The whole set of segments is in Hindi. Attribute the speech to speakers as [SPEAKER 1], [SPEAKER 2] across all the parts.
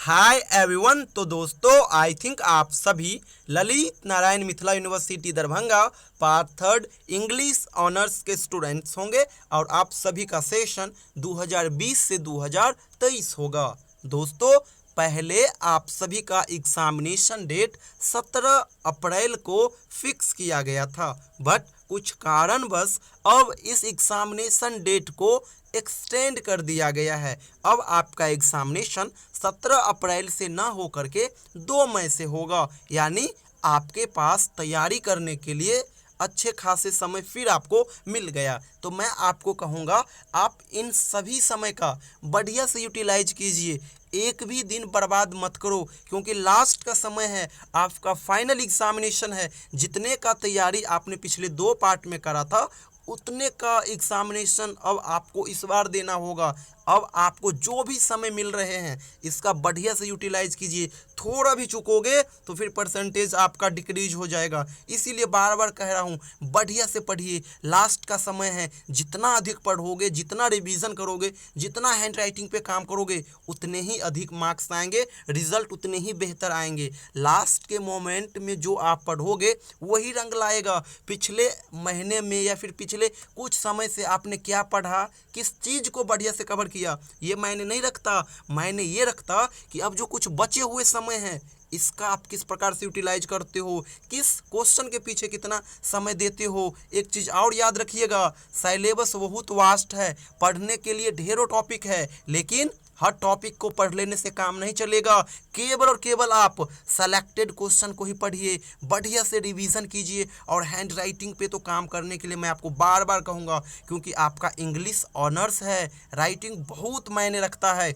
[SPEAKER 1] Hi everyone. तो दोस्तों आई थिंक आप सभी Lalit Narayan Mithila university Darbhanga part third English honours के स्टूडेंट्स होंगे और आप सभी का सेशन 2020 से 2023 होगा। दोस्तों पहले आप सभी का एग्जामिनेशन डेट 17 अप्रैल को फिक्स किया गया था, बट कुछ कारणवश अब इस एग्जामिनेशन डेट को एक्सटेंड कर दिया गया है। अब आपका एग्जामिनेशन 17 अप्रैल से ना हो करके 2 मई से होगा, यानी आपके पास तैयारी करने के लिए अच्छे खासे समय फिर आपको मिल गया। तो मैं आपको कहूँगा आप इन सभी समय का बढ़िया से यूटिलाइज कीजिए, एक भी दिन बर्बाद मत करो, क्योंकि लास्ट का समय है, आपका फाइनल एग्जामिनेशन है। जितने का तैयारी आपने पिछले 2 पार्ट में करा था उतने का एग्जामिनेशन अब आपको इस बार देना होगा। अब आपको जो भी समय मिल रहे हैं इसका बढ़िया से यूटिलाइज कीजिए। थोड़ा भी चुकोगे तो फिर परसेंटेज आपका डिक्रीज हो जाएगा। इसीलिए बार बार कह रहा हूँ बढ़िया से पढ़िए, लास्ट का समय है। जितना अधिक पढ़ोगे, जितना रिवीजन करोगे, जितना हैंड राइटिंग पे काम करोगे उतने ही अधिक मार्क्स आएंगे, रिजल्ट उतने ही बेहतर आएंगे। लास्ट के मोमेंट में जो आप पढ़ोगे वही रंग लाएगा। पिछले महीने में या फिर पिछले कुछ समय से आपने क्या पढ़ा, किस चीज़ को बढ़िया से कवर किया, ये मायने नहीं रखता। मायने ये रखता कि अब जो कुछ बचे हुए समय है इसका आप किस प्रकार से यूटिलाइज करते हो, किस क्वेश्चन के पीछे कितना समय देते हो। एक चीज़ और याद रखिएगा, सिलेबस बहुत वास्ट है, पढ़ने के लिए ढेरों टॉपिक है, लेकिन हर टॉपिक को पढ़ लेने से काम नहीं चलेगा। केवल और केवल आप सेलेक्टेड क्वेश्चन को ही पढ़िए, बढ़िया से रिवीजन कीजिए। और हैंड राइटिंग पे तो काम करने के लिए मैं आपको बार बार कहूँगा, क्योंकि आपका इंग्लिश ऑनर्स है, राइटिंग बहुत मायने रखता है।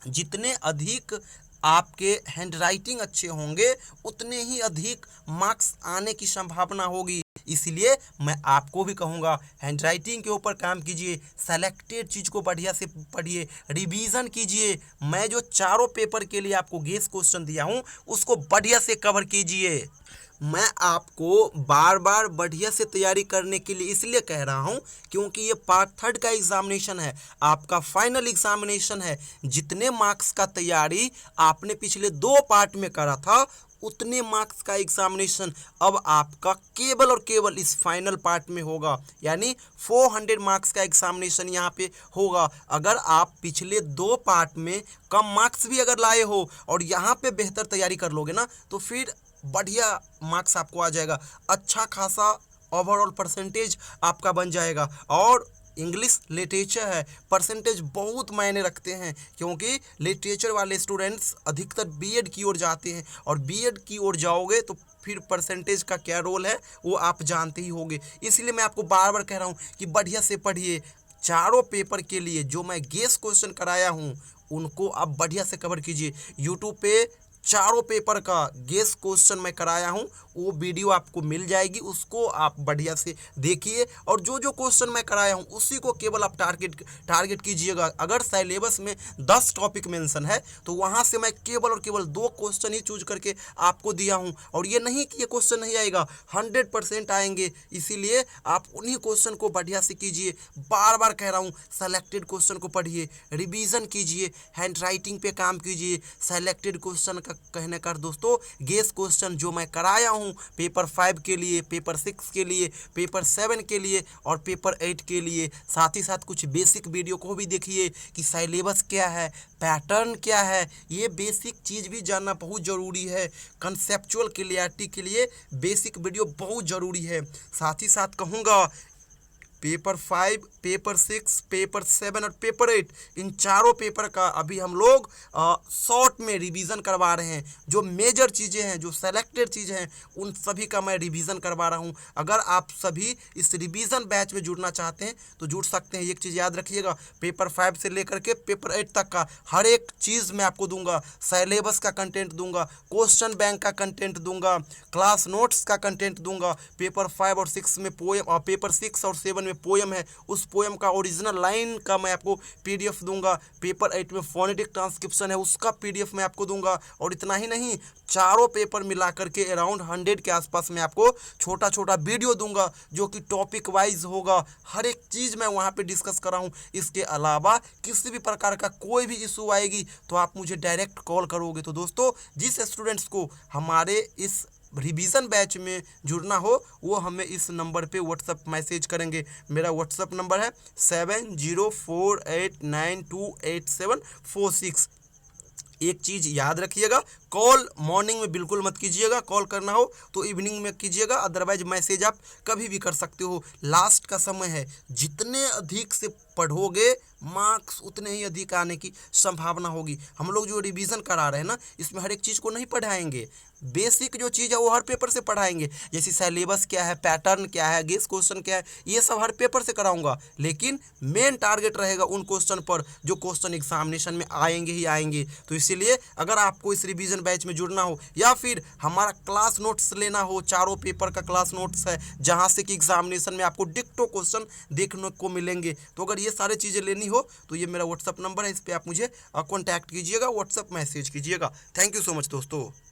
[SPEAKER 1] जितने अधिक आपके हैंड राइटिंग अच्छे होंगे उतने ही अधिक मार्क्स आने की संभावना होगी। इसलिए मैं आपको भी कहूँगा हैंड राइटिंग के ऊपर काम कीजिए, सेलेक्टेड चीज़ को बढ़िया से पढ़िए, रिवीजन कीजिए। मैं जो चारों पेपर के लिए आपको गेस क्वेश्चन दिया हूँ उसको बढ़िया से कवर कीजिए। मैं आपको बार बार बढ़िया से तैयारी करने के लिए इसलिए कह रहा हूँ क्योंकि ये पार्ट थर्ड का एग्जामिनेशन है, आपका फाइनल एग्जामिनेशन है। जितने मार्क्स का तैयारी आपने पिछले 2 पार्ट में करा था उतने मार्क्स का एग्जामिनेशन अब आपका केवल और केवल इस फाइनल पार्ट में होगा, यानी 400 मार्क्स का एग्जामिनेशन यहाँ पे होगा। अगर आप पिछले 2 पार्ट में कम मार्क्स भी अगर लाए हो और यहाँ पे बेहतर तैयारी कर लोगे ना तो फिर बढ़िया मार्क्स आपको आ जाएगा, अच्छा खासा ओवरऑल परसेंटेज आपका बन जाएगा। और इंग्लिश लिटरेचर है, परसेंटेज बहुत मायने रखते हैं, क्योंकि लिटरेचर वाले स्टूडेंट्स अधिकतर बीएड की ओर जाते हैं, और बीएड की ओर जाओगे तो फिर परसेंटेज का क्या रोल है वो आप जानते ही होंगे। इसलिए मैं आपको बार बार कह रहा हूँ कि बढ़िया से पढ़िए। चारों पेपर के लिए जो मैं गेस क्वेश्चन कराया हूँ उनको आप बढ़िया से कवर कीजिए। यूट्यूब पे चारों पेपर का गेस क्वेश्चन मैं कराया हूँ, वो वीडियो आपको मिल जाएगी, उसको आप बढ़िया से देखिए। और जो जो क्वेश्चन मैं कराया हूँ उसी को केवल आप टारगेट कीजिएगा। अगर सिलेबस में 10 टॉपिक मेंशन है तो वहाँ से मैं केवल और केवल 2 क्वेश्चन ही चूज करके आपको दिया हूँ। और ये नहीं कि ये क्वेश्चन नहीं आएगा, 100% आएंगे। इसीलिए आप उन्हीं क्वेश्चन को बढ़िया से कीजिए। बार बार कह रहा हूँ सेलेक्टेड क्वेश्चन को पढ़िए, रिवीजन कीजिए, हैंड राइटिंग पे काम कीजिए। सेलेक्टेड क्वेश्चन का कहने का दोस्तों गेस क्वेश्चन जो मैं कराया हूँ पेपर 5 के लिए, पेपर 6 के लिए, पेपर 7 के लिए और पेपर 8 के लिए। साथ ही साथ कुछ बेसिक वीडियो को भी देखिए कि सिलेबस क्या है, पैटर्न क्या है। ये बेसिक चीज़ भी जानना बहुत ज़रूरी है। कंसेप्चुअल क्लियरिटी के लिए बेसिक वीडियो बहुत ज़रूरी है। साथ ही साथ कहूँगा पेपर 5, पेपर 6, पेपर 7 और पेपर 8, इन चारों पेपर का अभी हम लोग शॉर्ट में रिवीजन करवा रहे हैं। जो मेजर चीज़ें हैं, जो सेलेक्टेड चीज़ें हैं, उन सभी का मैं रिवीजन करवा रहा हूं। अगर आप सभी इस रिवीजन बैच में जुड़ना चाहते हैं तो जुड़ सकते हैं। एक चीज़ याद रखिएगा, पेपर 5 से लेकर के पेपर 8 तक का हर एक चीज़ मैं आपको दूंगा। सिलेबस का कंटेंट दूंगा, क्वेश्चन बैंक का कंटेंट दूंगा, क्लास नोट्स का कंटेंट दूंगा। पेपर 5 और 6 में पोएम, और पेपर 6 और 7 में में पोयम है उस पोयम का ओरिजिनल लाइन का मैं आपको PDF दूंगा। पेपर 8 में फोनेटिक ट्रांसक्रिप्शन है उसका PDF मैं आपको दूंगा। और इतना ही नहीं, चारों पेपर मिला करके अराउंड 100 के आसपास मैं आपको छोटा छोटा वीडियो दूंगा जो कि टॉपिक वाइज होगा। हर एक चीज़ मैं वहाँ पे डिस्कस कर रहा हूँ। इसके अलावा किसी भी प्रकार का कोई भी इशू आएगी तो आप मुझे डायरेक्ट कॉल करोगे। तो दोस्तों, जिस स्टूडेंट्स को हमारे इस रिवीजन बैच में जुड़ना हो वो हमें इस नंबर पे व्हाट्सअप मैसेज करेंगे। मेरा व्हाट्सअप नंबर है 7048928746। एक चीज़ याद रखिएगा, कॉल मॉर्निंग में बिल्कुल मत कीजिएगा। कॉल करना हो तो इवनिंग में कीजिएगा, अदरवाइज मैसेज आप कभी भी कर सकते हो। लास्ट का समय है, जितने अधिक से पढ़ोगे मार्क्स उतने ही अधिक आने की संभावना होगी। हम लोग जो रिवीजन करा रहे हैं ना, इसमें हर एक चीज़ को नहीं पढ़ाएंगे। बेसिक जो चीज़ है वो हर पेपर से पढ़ाएंगे, जैसे सिलेबस क्या है, पैटर्न क्या है, गेस क्वेश्चन क्या है, ये सब हर पेपर से कराऊंगा। लेकिन मेन टारगेट रहेगा उन क्वेश्चन पर जो क्वेश्चन एग्जामिनेशन में आएंगे ही आएंगे। तो इसीलिए अगर आपको इस रिवीजन बैच में जुड़ना हो या फिर हमारा क्लास नोट्स लेना हो, चारों पेपर का क्लास नोट्स है जहाँ से कि एग्जामिनेशन में आपको डिक्टो क्वेश्चन देखने को मिलेंगे, तो अगर ये सारी चीज़ें लेनी हो तो ये मेरा व्हाट्सअप नंबर है, इस पर आप मुझे कॉन्टैक्ट कीजिएगा, व्हाट्सअप मैसेज कीजिएगा। थैंक यू सो मच दोस्तों।